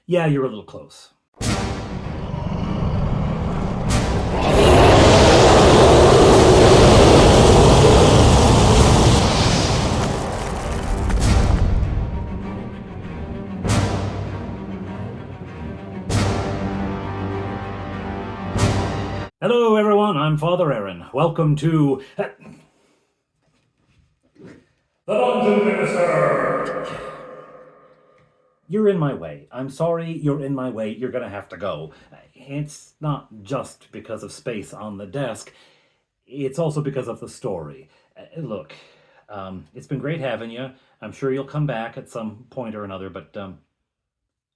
Yeah, you're a little close. Hello, everyone. I'm Father Aaron. Welcome to the Dungeon Minister. You're in my way. I'm sorry, you're in my way. You're gonna have to go. It's not just because of space on the desk. It's also because of the story. Look, it's been great having you. I'm sure you'll come back at some point or another, but the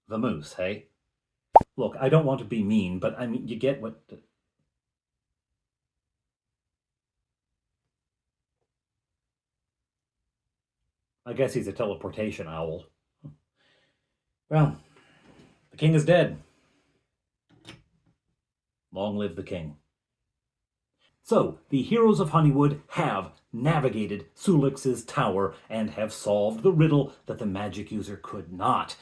moose, hey? Look, I don't want to be mean, but I mean, you get what. I guess he's a teleportation owl. Well, the king is dead. Long live the king. So, the Heroes of Honeywood have navigated Sulix's tower and have solved the riddle that the magic user could not.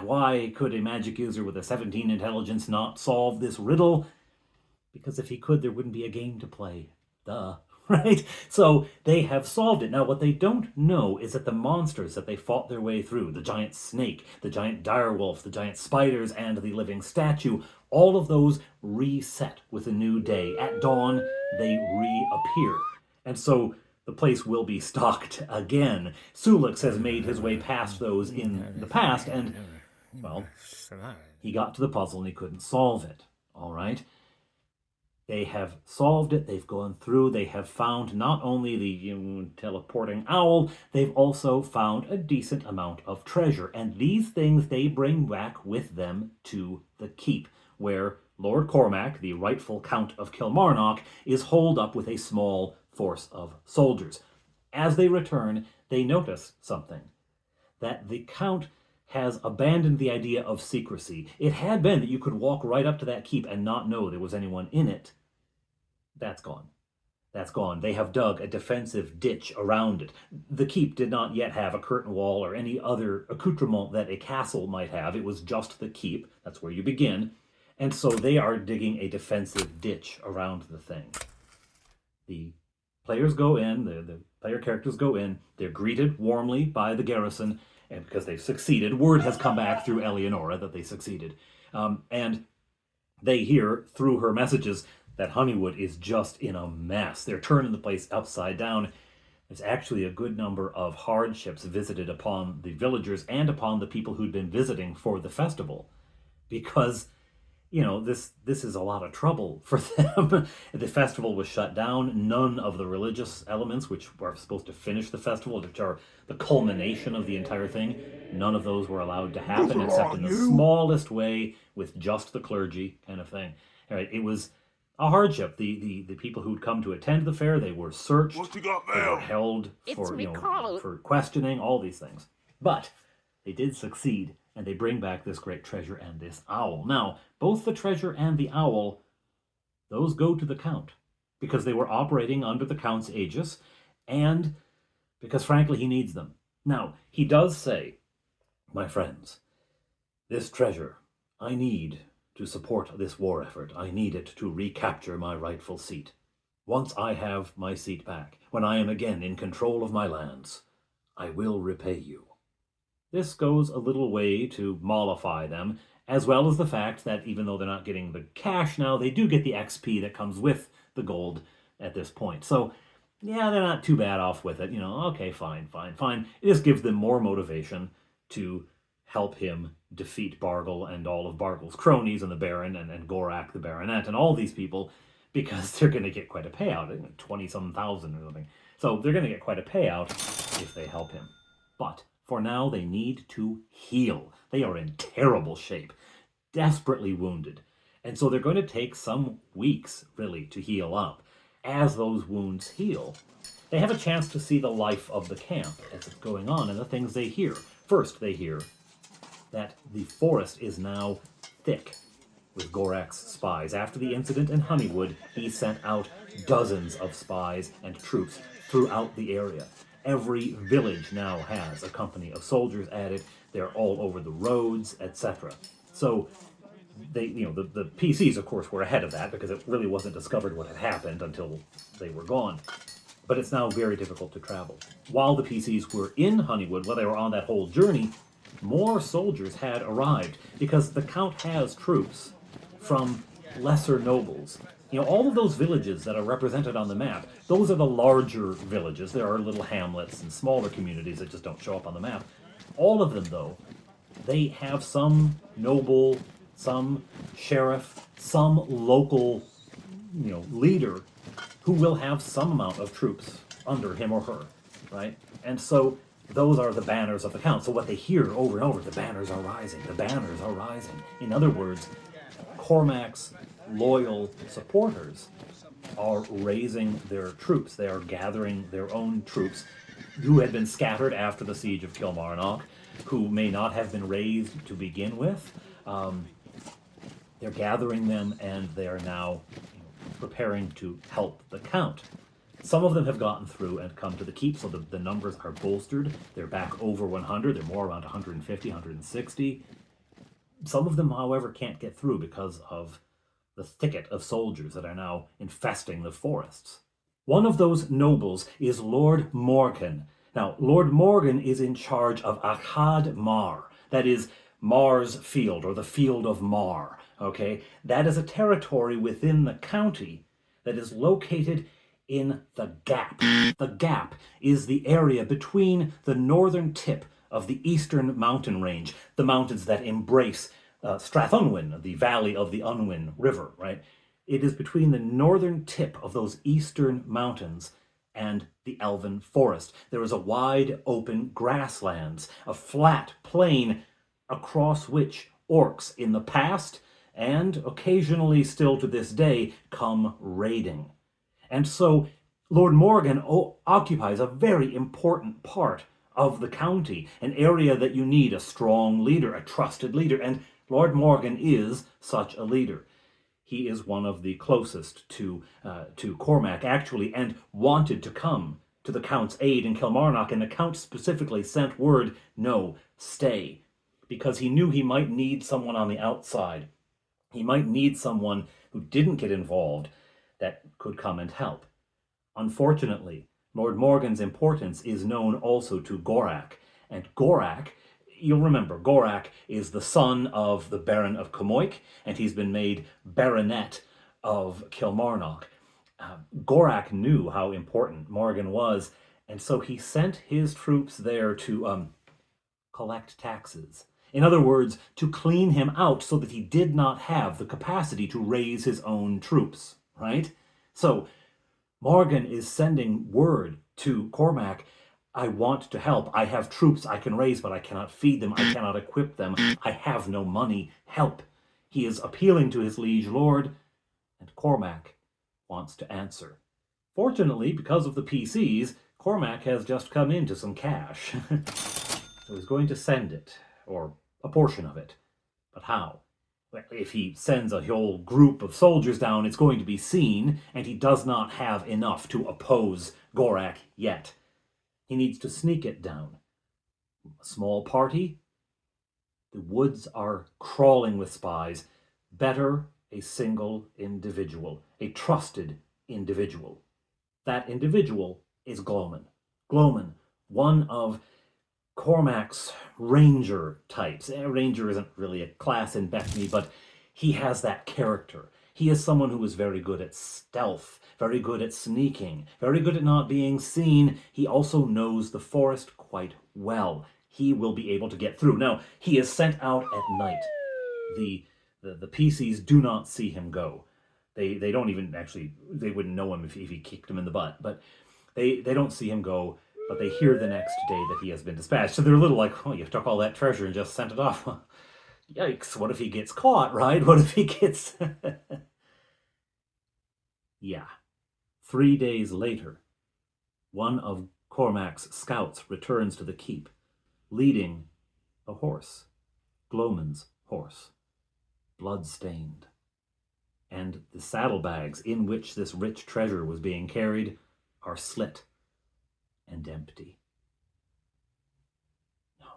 Why could a magic user with a 17 intelligence not solve this riddle? Because if he could, there wouldn't be a game to play. Duh. Right? So they have solved it. Now, what they don't know is that the monsters that they fought their way through, the giant snake, the giant direwolf, the giant spiders, and the living statue, all of those reset with a new day. At dawn, they reappear. And so the place will be stocked again. Sulix has made his way past those in the past, and, well, he got to the puzzle and he couldn't solve it. All right? They have solved it, they've gone through, they have found not only the teleporting owl, they've also found a decent amount of treasure. And these things they bring back with them to the keep, where Lord Cormac, the rightful Count of Kilmarnock, is holed up with a small force of soldiers. As they return, they notice something. That the Count has abandoned the idea of secrecy. It had been that you could walk right up to that keep and not know there was anyone in it. That's gone. That's gone. They have dug a defensive ditch around it. The keep did not yet have a curtain wall or any other accoutrement that a castle might have. It was just the keep. That's where you begin. And so they are digging a defensive ditch around the thing. The players go in, the player characters go in, they're greeted warmly by the garrison, and because they've succeeded, word has come back through Eleonora that they succeeded. And they hear through her messages that Honeywood is just in a mess. They're turning the place upside down. There's actually a good number of hardships visited upon the villagers and upon the people who'd been visiting for the festival, because this is a lot of trouble for them. The festival was shut down. None of the religious elements, which are supposed to finish the festival, which are the culmination of the entire thing, none of those were allowed to happen except in the smallest way with just the clergy kind of thing. All right, it was a hardship. The people who'd come to attend the fair, they were searched. What you got they there? were held for questioning, all these things. But they did succeed, and they bring back this great treasure and this owl. Now, both the treasure and the owl, those go to the Count, because they were operating under the Count's aegis, and because, frankly, he needs them. Now, he does say, my friends, this treasure I need to support this war effort. I need it to recapture my rightful seat. Once I have my seat back, when I am again in control of my lands, I will repay you. This goes a little way to mollify them, as well as the fact that even though they're not getting the cash now, they do get the XP that comes with the gold at this point. So, yeah, they're not too bad off with it. Okay, fine. It just gives them more motivation to help him defeat Bargle and all of Bargle's cronies and the Baron and Gorak the Baronet and all these people, because they're going to get quite a payout, 20-some thousand or something. So they're going to get quite a payout if they help him. But for now, they need to heal. They are in terrible shape, desperately wounded. And so they're going to take some weeks, really, to heal up. As those wounds heal, they have a chance to see the life of the camp as it's going on and the things they hear. First, they hear that the forest is now thick with Gorak's spies. After the incident in Honeywood, he sent out dozens of spies and troops throughout the area. Every village now has a company of soldiers at it. They're all over the roads, etc. So the PCs, of course, were ahead of that because it really wasn't discovered what had happened until they were gone. But it's now very difficult to travel. While the PCs were in Honeywood, while they were on that whole journey, more soldiers had arrived because the Count has troops from lesser nobles. All of those villages that are represented on the map, those are the larger villages. There are little hamlets and smaller communities that just don't show up on the map. All of them, though, they have some noble, some sheriff, some local, leader who will have some amount of troops under him or her, right? And so those are the banners of the Count. So what they hear over and over, the banners are rising, the banners are rising. In other words, Cormac's loyal supporters are raising their troops. They are gathering their own troops who had been scattered after the siege of Kilmarnock, who may not have been raised to begin with. They're gathering them, and they are now preparing to help the Count. Some of them have gotten through and come to the keep, so the numbers are bolstered. They're back over 100. They're more around 150, 160. Some of them, however, can't get through because of the thicket of soldiers that are now infesting the forests. One of those nobles is Lord Morgan. Now, Lord Morgan is in charge of Achad Mar. That is Mar's Field, or the Field of Mar. Okay? That is a territory within the county that is located in the Gap. The Gap is the area between the northern tip of the eastern mountain range, the mountains that embrace Strathunwyn, the valley of the Unwin River, right? It is between the northern tip of those eastern mountains and the Elven Forest. There is a wide open grasslands, a flat plain across which orcs in the past and occasionally still to this day come raiding. And so Lord Morgan occupies a very important part of the county, an area that you need a strong leader, a trusted leader, and Lord Morgan is such a leader. He is one of the closest to Cormac, actually, and wanted to come to the Count's aid in Kilmarnock, and the Count specifically sent word, no, stay, because he knew he might need someone on the outside. He might need someone who didn't get involved that could come and help. Unfortunately, Lord Morgan's importance is known also to Gorak, and Gorak, you'll remember, Gorak is the son of the Baron of Camoik, and he's been made Baronet of Kilmarnock. Gorak knew how important Morgan was, and so he sent his troops there to collect taxes. In other words, to clean him out so that he did not have the capacity to raise his own troops, right? So Morgan is sending word to Cormac, I want to help. I have troops I can raise, but I cannot feed them. I cannot equip them. I have no money. Help. He is appealing to his liege lord, and Cormac wants to answer. Fortunately, because of the PCs, Cormac has just come into some cash. So he's going to send it, or a portion of it. But how? Well, if he sends a whole group of soldiers down, it's going to be seen, and he does not have enough to oppose Gorak yet. He needs to sneak it down. A small party? The woods are crawling with spies. Better a single individual, a trusted individual. That individual is Gloman. Gloman, one of Cormac's ranger types. Ranger isn't really a class in BECMI, but he has that character. He is someone who is very good at stealth, very good at sneaking, very good at not being seen. He also knows the forest quite well. He will be able to get through. Now, he is sent out at night. The PCs do not see him go. They don't even actually, they wouldn't know him if he kicked him in the butt, but they don't see him go, but they hear the next day that he has been dispatched. So they're a little like, oh, you took all that treasure and just sent it off. Yikes, what if he gets caught, right? What if he gets... Yeah. 3 days later, one of Cormac's scouts returns to the keep, leading a horse, Gloman's horse, blood-stained. And the saddlebags in which this rich treasure was being carried are slit and empty. No.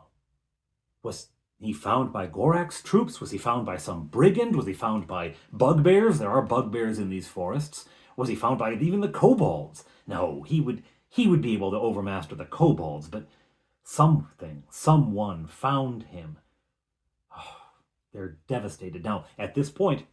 Was he found by Gorak's troops? Was he found by some brigand? Was he found by bugbears? There are bugbears in these forests. Was he found by even the kobolds? No, he would be able to overmaster the kobolds, but someone found him. Oh, they're devastated. Now, at this point,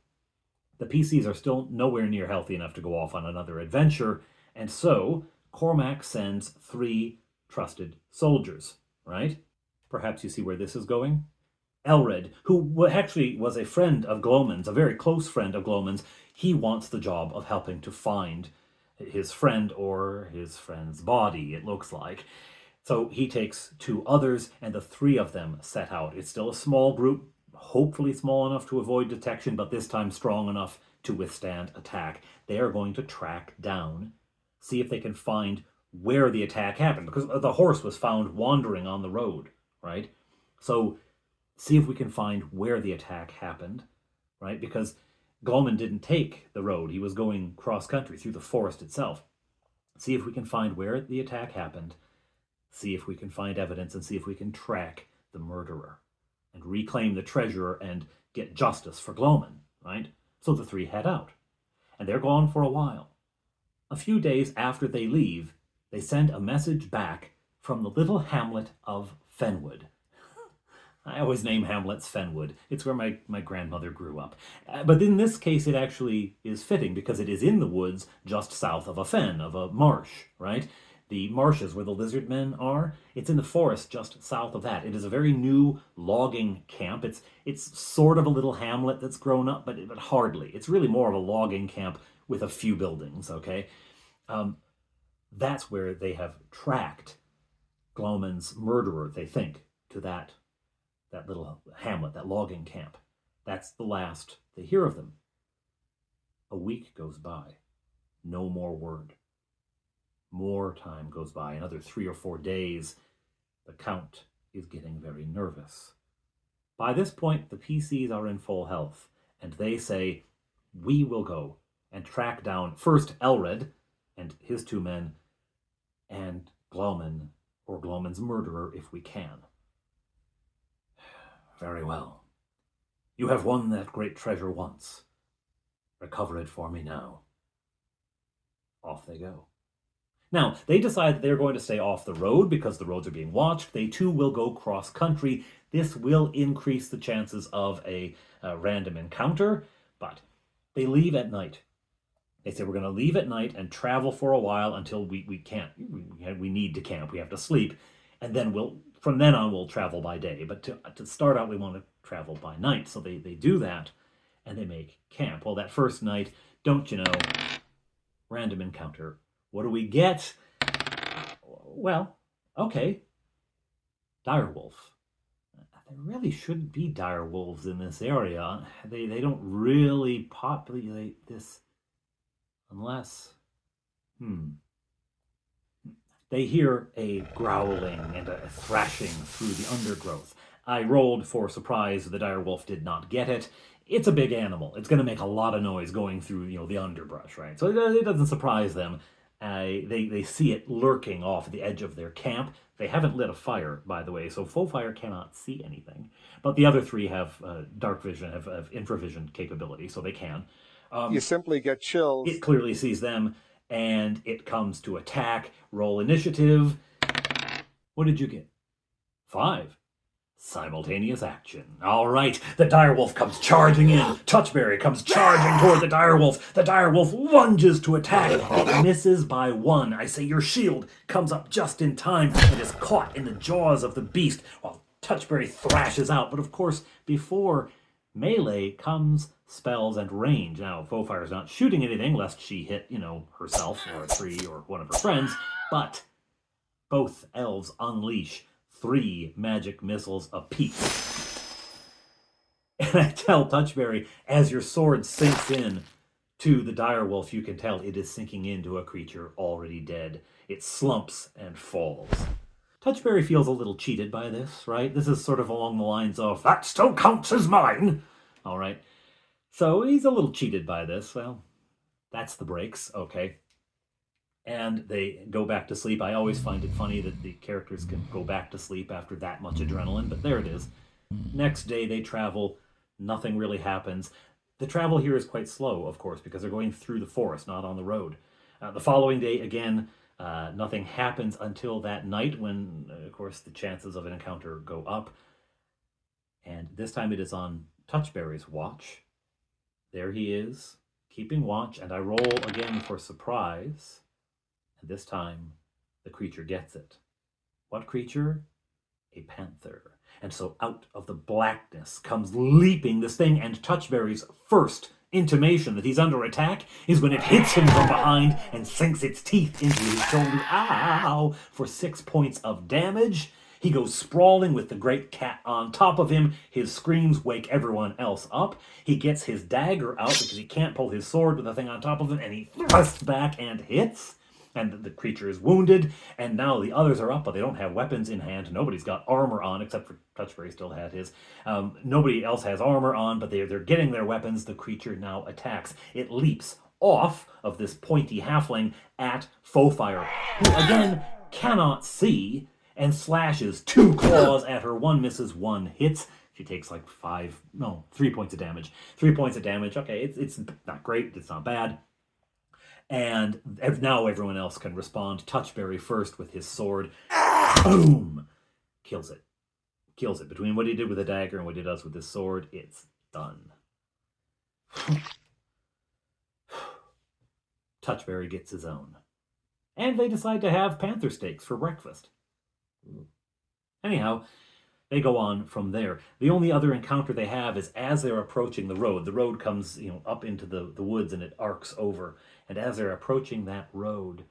the PCs are still nowhere near healthy enough to go off on another adventure, and so Cormac sends 3 trusted soldiers, right? Perhaps you see where this is going? Elred, who actually was a friend of Glowman's, a very close friend of Glowman's, he wants the job of helping to find his friend or his friend's body, it looks like. So he takes 2 others, and the 3 of them set out. It's still a small group, hopefully small enough to avoid detection, but this time strong enough to withstand attack. They are going to track down, see if they can find where the attack happened, because the horse was found wandering on the road, right? So see if we can find where the attack happened, right? Because Glowman didn't take the road. He was going cross-country through the forest itself. See if we can find where the attack happened, see if we can find evidence, and see if we can track the murderer and reclaim the treasure and get justice for Glowman, right? So the 3 head out. And they're gone for a while. A few days after they leave, they send a message back from the little hamlet of Fenwood. I always name hamlets Fenwood. It's where my grandmother grew up. But in this case, it actually is fitting because it is in the woods just south of a fen, of a marsh, right? The marshes where the lizard men are, it's in the forest just south of that. It is a very new logging camp. It's sort of a little hamlet that's grown up, but hardly. It's really more of a logging camp with a few buildings, okay? That's where they have tracked Glowman's murderer, they think, to that little hamlet, that logging camp. That's the last they hear of them. A week goes by. No more word. More time goes by, another 3 or 4 days. The Count is getting very nervous. By this point, the PCs are in full health, and they say, we will go and track down first Elred and his 2 men, and Glowman, or Glowman's murderer, if we can. Very well. You have won that great treasure once. Recover it for me now. Off they go. Now, they decide that they're going to stay off the road because the roads are being watched. They too will go cross-country. This will increase the chances of a random encounter, but they leave at night. They say, we're going to leave at night and travel for a while until we can't. We need to camp. We have to sleep. And then from then on, we'll travel by day. But to start out, we want to travel by night. So they do that, and they make camp. Well, that first night, don't you know, random encounter. What do we get? Well, okay. Direwolf. There really shouldn't be direwolves in this area. They don't really populate this unless... They hear a growling and a thrashing through the undergrowth. I rolled for surprise. The direwolf did not get it. It's a big animal. It's going to make a lot of noise going through, the underbrush, right? So it doesn't surprise them. They see it lurking off the edge of their camp. They haven't lit a fire, by the way, so full fire cannot see anything. But the other 3 have dark vision, have infravision capability, so they can. You simply get chills. It clearly sees them, and it comes to attack. Roll initiative. What did you get? 5. Simultaneous action. All right, the direwolf comes charging in. Touchberry comes charging toward the direwolf. The direwolf lunges to attack. It misses by 1. I say your shield comes up just in time. It is caught in the jaws of the beast while Touchberry thrashes out. But of course, before melee comes spells and range. Now, Fowfire's not shooting anything lest she hit, herself or a tree or one of her friends. But both elves unleash 3 magic missiles apiece. And I tell Touchberry, as your sword sinks in to the direwolf, you can tell it is sinking into a creature already dead. It slumps and falls. Touchberry feels a little cheated by this, right? This is sort of along the lines of, that still counts as mine. All right. So he's a little cheated by this. Well, that's the breaks, okay. And they go back to sleep. I always find it funny that the characters can go back to sleep after that much adrenaline, but there it is. Next day they travel. Nothing really happens. The travel here is quite slow, of course, because they're going through the forest, not on the road. The following day, again, nothing happens until that night when, of course, the chances of an encounter go up. And this time it is on Touchberry's watch. There he is, keeping watch, and I roll again for surprise. And this time, the creature gets it. What creature? A panther. And so out of the blackness comes leaping this thing, and Touchberry's first intimation that he's under attack is when it hits him from behind and sinks its teeth into his shoulder. Ow! For 6 points of damage. He goes sprawling with the great cat on top of him. His screams wake everyone else up. He gets his dagger out because he can't pull his sword with the thing on top of him, and he thrusts back and hits. And the creature is wounded, and now the others are up, but they don't have weapons in hand. Nobody's got armor on, except for Touchberry still had his. Nobody else has armor on, but they're getting their weapons. The creature now attacks. It leaps off of this pointy halfling at Foefire, who again cannot see, and slashes 2 claws at her. 1 misses, 1 hits. She takes like 3 points of damage. 3 points of damage. Okay, it's not great. It's not bad. And now everyone else can respond. Touchberry first with his sword. Boom! Kills it. Kills it. Between what he did with the dagger and what he does with his sword, it's done. Touchberry gets his own. And they decide to have panther steaks for breakfast. Anyhow, they go on from there. The only other encounter they have is as they're approaching the road. The road comes, up into the woods, and it arcs over. And as they're approaching that road,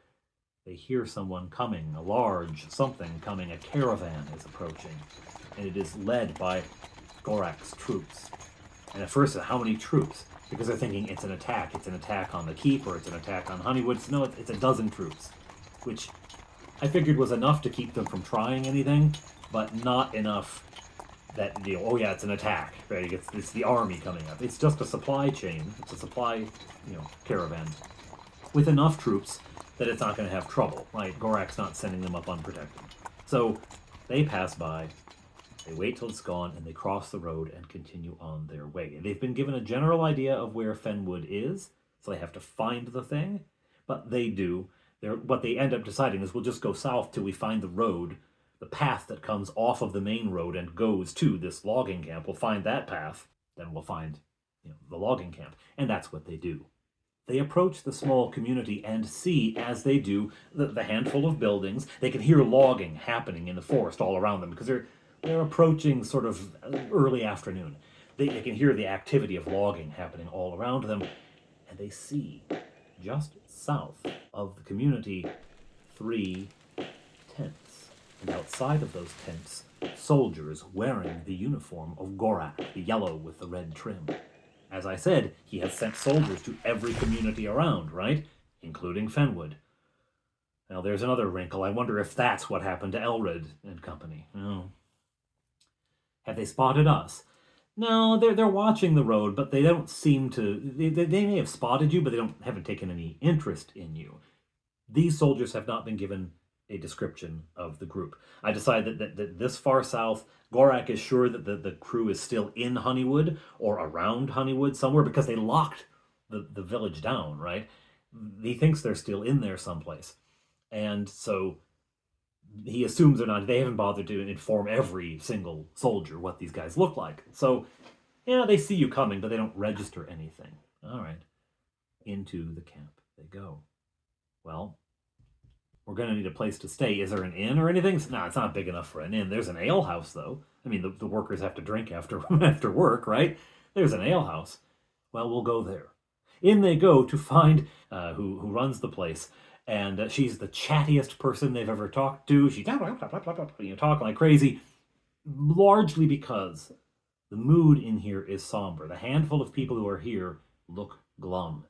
they hear someone coming, a large something coming. A caravan is approaching, and it is led by Gorak's troops. And at first, how many troops? Because they're thinking it's an attack. It's an attack on the keep, or it's an attack on Honeywood. So no, it's a dozen troops, which I figured was enough to keep them from trying anything, but not enough that, oh yeah, it's an attack, right? It's the army coming up. It's just a supply chain. It's a supply, caravan with enough troops that it's not going to have trouble, right? Gorak's not sending them up unprotected. So they pass by, they wait till it's gone, and they cross the road and continue on their way. They've been given a general idea of where Fenwood is, so they have to find the thing, but they do. What they end up deciding is we'll just go south till we find the road, the path that comes off of the main road and goes to this logging camp. We'll find that path, then we'll find the logging camp. And that's what they do. They approach the small community and see, as they do, the handful of buildings. They can hear logging happening in the forest all around them because they're approaching sort of early afternoon. They can hear the activity of logging happening all around them, and they see, just south of the community, 3 tents. And outside of those tents, soldiers wearing the uniform of Gorak, the yellow with the red trim. As I said, he has sent soldiers to every community around, right? Including Fenwood. Now, there's another wrinkle. I wonder if that's what happened to Elred and company. Oh. Have they spotted us? No, they're watching the road, but they don't seem to... They may have spotted you, but they haven't taken any interest in you. These soldiers have not been given a description of the group. I decided that this far south, Gorak is sure that the crew is still in Honeywood or around Honeywood somewhere because they locked the village down, right? He thinks they're still in there someplace. And so he assumes they're not. They haven't bothered to inform every single soldier what these guys look like. So, yeah, they see you coming, but they don't register anything. All right. Into the camp they go. Well, we're going to need a place to stay. Is there an inn or anything? No, it's not big enough for an inn. There's an ale house, though. I mean, the workers have to drink after work, right? There's an ale house. Well, we'll go there. In they go to find who runs the place. And she's the chattiest person they've ever talked to. She's talking like crazy, largely because the mood in here is somber. The handful of people who are here look glum.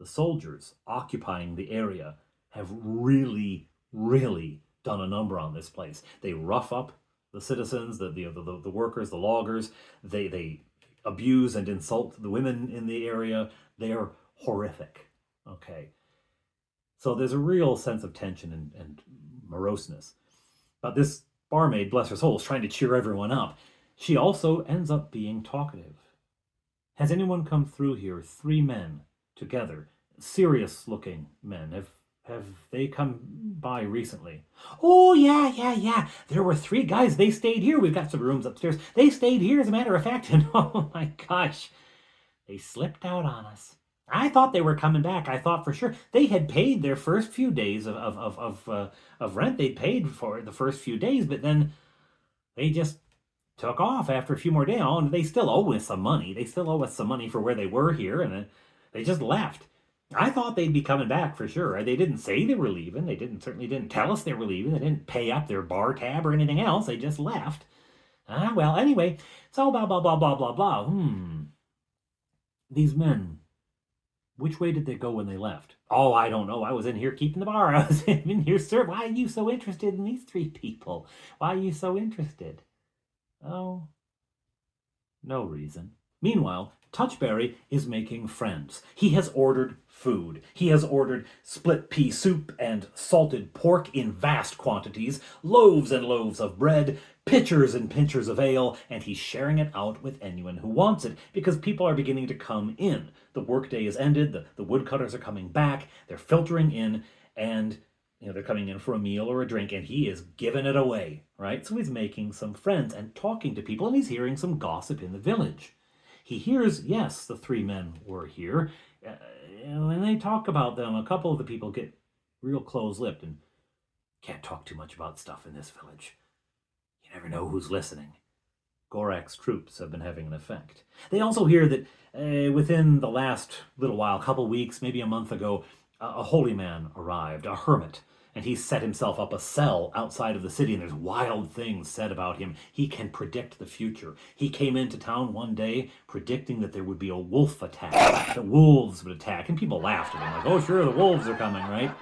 The soldiers occupying the area have really, really done a number on this place. They rough up the citizens, the workers, the loggers. They abuse and insult the women in the area. They are horrific. Okay. So there's a real sense of tension and moroseness. But this barmaid, bless her soul, is trying to cheer everyone up. She also ends up being talkative. Has anyone come through here? 3 men together, serious-looking men. Have they come by recently? Oh, yeah. There were 3 guys. They stayed here. We've got some rooms upstairs. They stayed here, as a matter of fact. And oh my gosh, they slipped out on us. I thought they were coming back. I thought for sure they had paid their first few days of rent. They paid for the first few days, but then they just took off after a few more days. Oh, and they still owe us some money. They still owe us some money for where they were here, and then they just left. I thought they'd be coming back for sure. They didn't say they were leaving. They certainly didn't tell us they were leaving. They didn't pay up their bar tab or anything else. They just left. Well, anyway, so blah, blah, blah, blah, blah, blah. These men, which way did they go when they left? Oh, I don't know. I was in here keeping the bar. I was in here, sir. Why are you so interested in these 3 people? Why are you so interested? Oh, no reason. Meanwhile, Touchberry is making friends. He has ordered food. He has ordered split pea soup and salted pork in vast quantities, loaves and loaves of bread, pitchers and pitchers of ale, and he's sharing it out with anyone who wants it, because people are beginning to come in. The workday is ended, the woodcutters are coming back, they're filtering in, and they're coming in for a meal or a drink, and he is giving it away, right? So he's making some friends and talking to people, and he's hearing some gossip in the village. He hears, yes, the 3 men were here. When they talk about them, a couple of the people get real close-lipped and can't talk too much about stuff in this village. You never know who's listening. Gorak's troops have been having an effect. They also hear that within the last little while, a couple weeks, maybe a month ago, a holy man arrived, a hermit, and he set himself up a cell outside of the city, and there's wild things said about him. He can predict the future. He came into town one day predicting that there would be a wolf attack, that wolves would attack, and people laughed at him, like, oh, sure, the wolves are coming, right?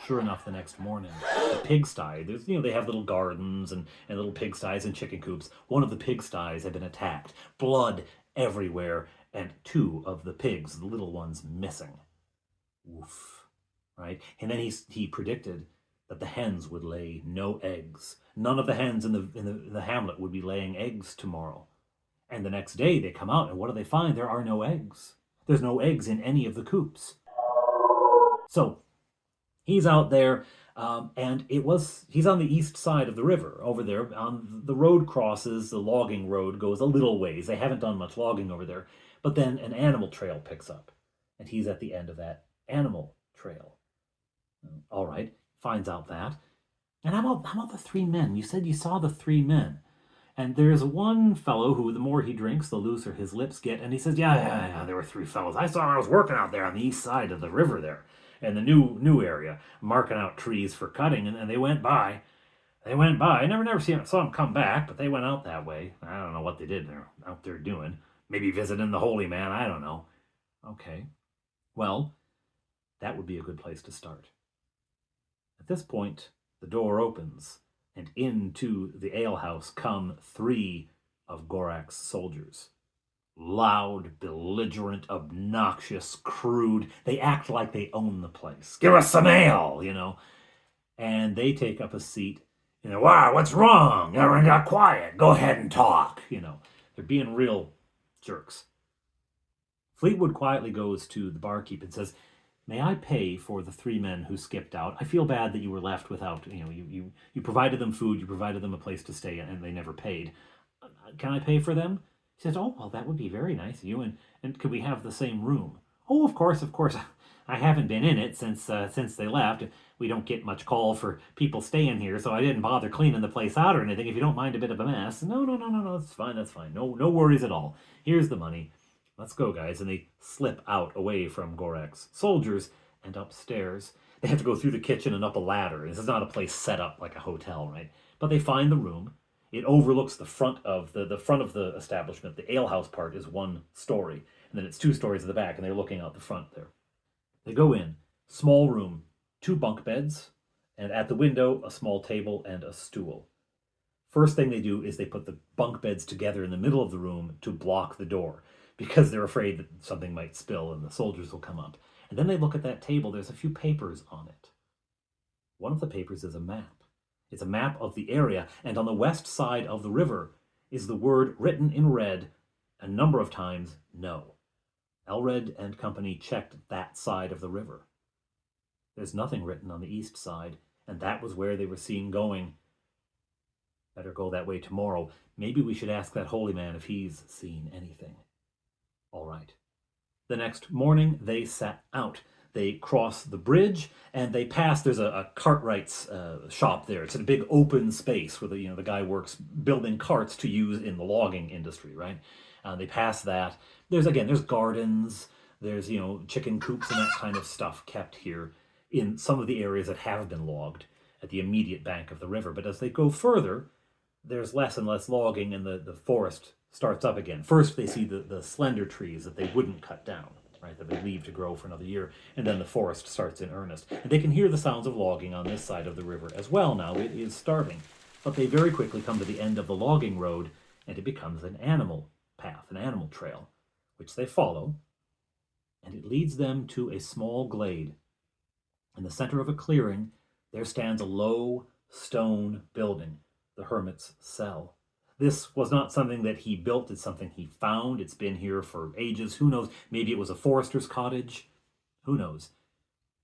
Sure enough, the next morning, the pigsty, they have little gardens and little pigsties and chicken coops. One of the pigsties had been attacked, blood everywhere, and 2 of the pigs, the little ones, missing. Oof. Right? And then he predicted that the hens would lay no eggs. None of the hens in the hamlet would be laying eggs tomorrow. And the next day they come out, and what do they find? There are no eggs. There's no eggs in any of the coops. So he's out there, and he's on the east side of the river over there. The road crosses, the logging road goes a little ways. They haven't done much logging over there. But then an animal trail picks up, and he's at the end of that animal trail. All right, finds out that. And how about the 3 men? You said you saw the 3 men. And there's one fellow who, the more he drinks, the looser his lips get. And he says, yeah, there were 3 fellows. I was working out there on the east side of the river there, in the new area, marking out trees for cutting. And they went by. I never saw them come back, but they went out that way. I don't know what they did. They're out there doing. Maybe visiting the holy man. I don't know. Okay. Well, that would be a good place to start. At this point, the door opens, and into the alehouse come 3 of Gorak's soldiers. Loud, belligerent, obnoxious, crude. They act like they own the place. Give us some ale, And they take up a seat. Wow, what's wrong? Everyone got quiet. Go ahead and talk. They're being real jerks. Fleetwood quietly goes to the barkeep and says, may I pay for the 3 men who skipped out? I feel bad that you were left without, you provided them food, you provided them a place to stay, and they never paid. Can I pay for them? He says, oh, well, that would be very nice of you, and could we have the same room? Oh, of course. I haven't been in it since they left. We don't get much call for people staying here, so I didn't bother cleaning the place out or anything, if you don't mind a bit of a mess. No, that's fine. No worries at all. Here's the money. Let's go, guys. And they slip out away from Gorak's soldiers and upstairs. They have to go through the kitchen and up a ladder. This is not a place set up like a hotel, right? But they find the room. It overlooks the front of the establishment. The alehouse part is 1 story, and then it's 2 stories at the back, and they're looking out the front there. They go in. Small room, 2 bunk beds, and at the window, a small table and a stool. First thing they do is they put the bunk beds together in the middle of the room to block the door, because they're afraid that something might spill and the soldiers will come up. And then they look at that table. There's a few papers on it. One of the papers is a map. It's a map of the area, and on the west side of the river is the word written in red a number of times, no. Elred and company checked that side of the river. There's nothing written on the east side, and that was where they were seen going. Better go that way tomorrow. Maybe we should ask that holy man if he's seen anything. All right. The next morning, they set out. They cross the bridge, and they pass. There's a cartwright's shop there. It's in a big open space where the guy works building carts to use in the logging industry, right? They pass that. There's gardens. There's chicken coops and that kind of stuff kept here in some of the areas that have been logged at the immediate bank of the river. But as they go further, there's less and less logging, and the forest starts up again. First, they see the slender trees that they wouldn't cut down, right, that they leave to grow for another year, and then the forest starts in earnest. And they can hear the sounds of logging on this side of the river as well now. It is starting. But they very quickly come to the end of the logging road, and it becomes an animal path, an animal trail, which they follow, and it leads them to a small glade. In the center of a clearing, there stands a low stone building, the hermit's cell. This was not something that he built, it's something he found. It's been here for ages. Who knows? Maybe it was a forester's cottage. Who knows?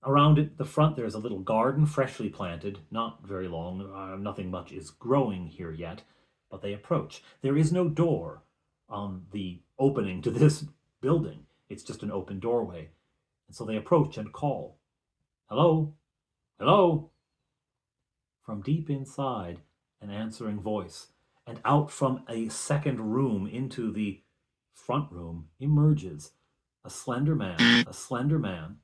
Around it, the front, there's a little garden, freshly planted, not very long. Nothing much is growing here yet, but they approach. There is no door on the opening to this building. It's just an open doorway. And so they approach and call. Hello? Hello? From deep inside, an answering voice, and out from a second room into the front room emerges a slender man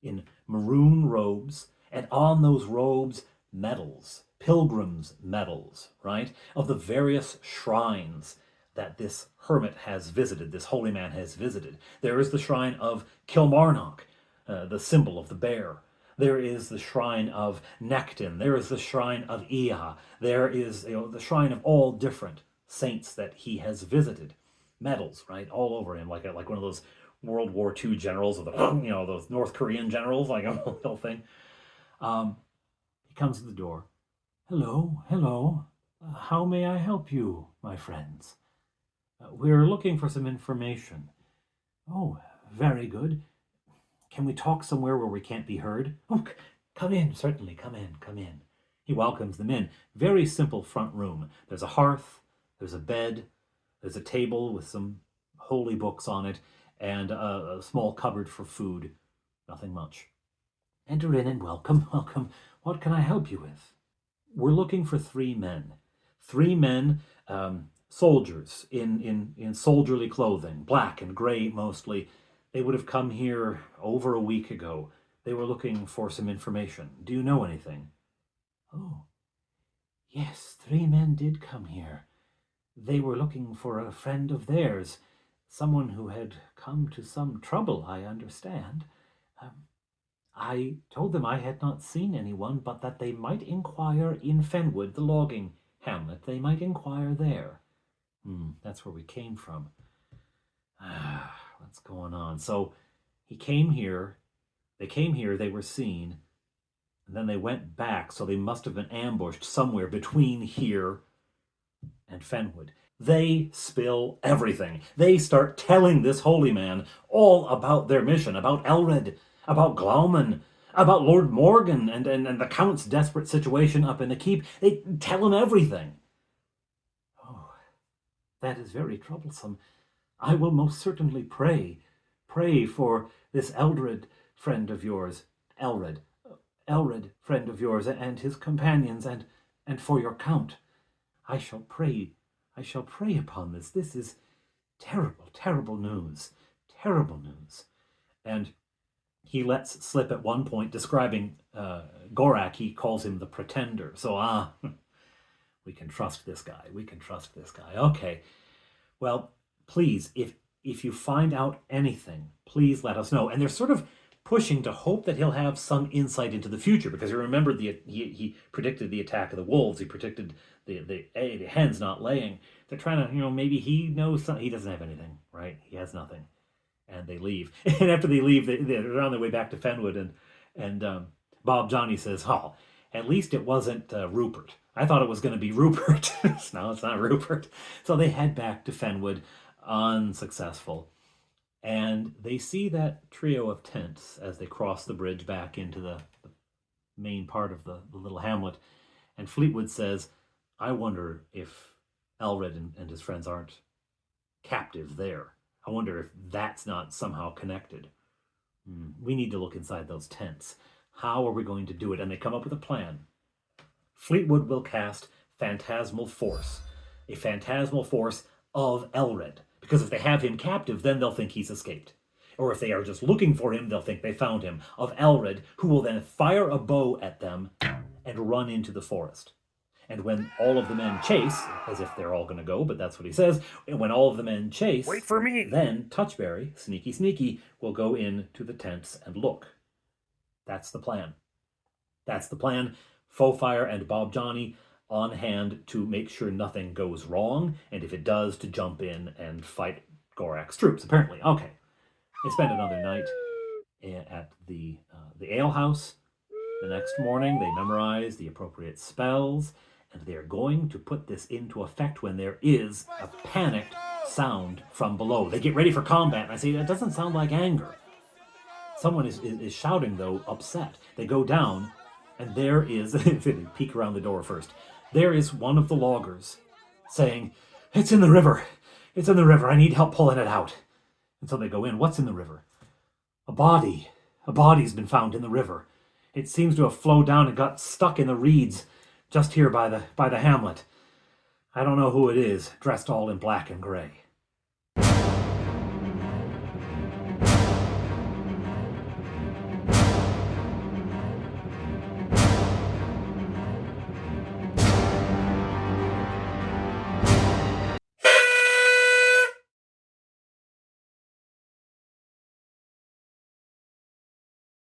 in maroon robes, and on those robes, medals, pilgrims' medals, right, of the various shrines that this hermit has visited, this holy man has visited. There is the shrine of Kilmarnock, the symbol of the bear. There is the shrine of Nectin. There is the shrine of Ea. There is the shrine of all different saints that he has visited. Medals, right, all over him, like one of those World War II generals, or those North Korean generals, like a little thing. He comes to the door. Hello, hello. How may I help you, my friends? We're looking for some information. Oh, very good. Can we talk somewhere where we can't be heard? Oh, come in, certainly, come in. He welcomes them in. Very simple front room. There's a hearth, there's a bed, there's a table with some holy books on it, and a small cupboard for food. Nothing much. Enter in and welcome. What can I help you with? We're looking for 3 men. 3 men, soldiers in soldierly clothing, black and gray mostly. They would have come here over a week ago. They were looking for some information. Do you know anything? Oh, yes, 3 men did come here. They were looking for a friend of theirs, someone who had come to some trouble, I understand. I told them I had not seen anyone, but that they might inquire in Fenwood, the logging hamlet. They might inquire there. That's where we came from. What's going on? So he came here, they were seen, and then they went back, so they must have been ambushed somewhere between here and Fenwood. They spill everything. They start telling this holy man all about their mission, about Elred, about Glauman, about Lord Morgan and the Count's desperate situation up in the keep. They tell him everything. Oh, that is very troublesome. I will most certainly pray for this Elred friend of yours, Elred friend of yours, and his companions, and for your Count. I shall pray upon this. This is terrible news. And he lets slip at one point, describing Gorak, he calls him the Pretender. So, we can trust this guy. Okay. Well, please, if you find out anything, please let us know. And they're sort of pushing to hope that he'll have some insight into the future, because you remember he predicted the attack of the wolves. He predicted the hens not laying. They're trying to, maybe he knows something. He doesn't have anything, right? He has nothing. And they leave. And after they leave, they're on their way back to Fenwood, and Bob Johnny says, At least it wasn't Rupert. I thought it was going to be Rupert. No, it's not Rupert. So they head back to Fenwood, unsuccessful. And they see that trio of tents as they cross the bridge back into the main part of the little hamlet. And Fleetwood says, I wonder if Elred and his friends aren't captive there. I wonder if that's not somehow connected. We need to look inside those tents. How are we going to do it? And they come up with a plan. Fleetwood will cast Phantasmal Force, a phantasmal force of Elred. Because if they have him captive, then they'll think he's escaped. Or if they are just looking for him, they'll think they found him. Of Elred, who will then fire a bow at them and run into the forest. And when all of the men chase, as if they're all going to go, but that's what he says, when all of the men chase, wait for me. Then Touchberry, sneaky, will go into the tents and look. That's the plan. That's the plan. Fofire and Bob Johnny on hand to make sure nothing goes wrong, and if it does, to jump in and fight Gorak's troops, apparently. Okay. They spend another night at the alehouse. The next morning, they memorize the appropriate spells, and they are going to put this into effect when there is a panicked sound from below. They get ready for combat, and I say, that doesn't sound like anger. Someone is shouting, though, upset. They go down, and there is, they peek around the door first, there is one of the loggers saying, it's in the river. It's in the river. I need help pulling it out. And so they go in. What's in the river? A body. A body's been found in the river. It seems to have flowed down and got stuck in the reeds just here by the hamlet. I don't know who it is, dressed all in black and gray.